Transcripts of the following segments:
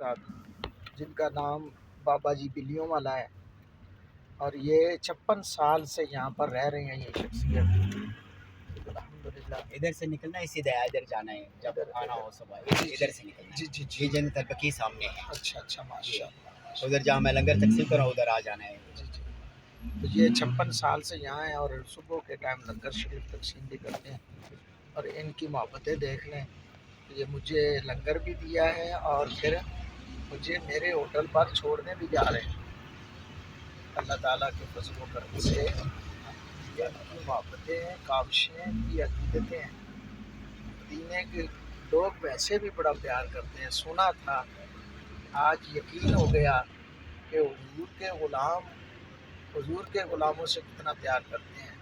استاد جن کا نام بابا جی بلیوں والا ہے، اور یہ 56 سال سے یہاں پر رہ رہے ہیں یہ شخصیت الحمدللہ۔ ادھر سے نکلنا ہے سیدھا ادھر جانا ہے، جب آنا ہو صبح ادھر سے نکلنا ہے۔ جی جی جی یہ جنت البقیع سامنے ہے۔ اچھا اچھا ماشاء اللہ۔ ادھر جہاں میں لنگر تقسیم کر رہا ہوں ادھر آ جانا ہے۔ جی جی، تو یہ 56 سال سے یہاں ہیں اور صبح کے ٹائم لنگر شریف تقسیم بھی کرتے ہیں، اور ان کی محبتیں دیکھ لیں۔ یہ مجھے لنگر بھی دیا ہے اور پھر مجھے میرے ہوٹل پر چھوڑنے بھی جا رہے ہیں۔ اللہ تعالیٰ کے فضل و کرم سے یہ ان کی محبتیں، کاوشیں، کی عقیدتیں ہیں۔ مدینے کے لوگ ویسے بھی بڑا پیار کرتے ہیں۔ سنا تھا، آج یقین ہو گیا کہ حضور کے غلاموں سے کتنا پیار کرتے ہیں۔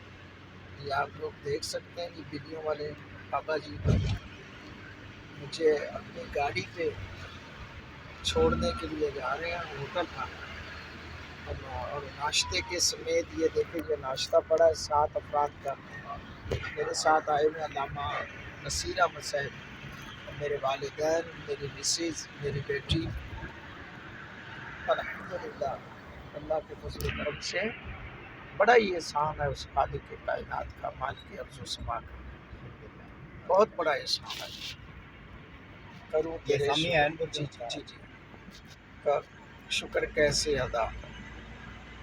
یہ آپ لوگ دیکھ سکتے ہیں کہ بلیوں والے بابا جی مجھے اپنی گاڑی پہ چھوڑنے کے لیے جا رہے ہیں ہوٹل کا، اور ناشتے کے سمیت یہ دیکھیں یہ ناشتہ پڑا ہے 7 افراد کا۔ میرے ساتھ آئے ہوئے علامہ نصیر احمد صاحب، میرے والدین، میری مسز، میری بیٹی۔ الحمدللہ اللہ کے فضل و کرم سے بڑا ہی احسان ہے اس خالق کے کائنات کا، مالک ارض و سما کا، بہت بڑا احسان ہے۔ کروں تیرے جی جی جی کا شکر کیسے ادا،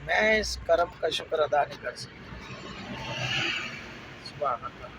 میں اس کرم کا شکر ادا نہیں کر سکتا۔ سبحان اللہ۔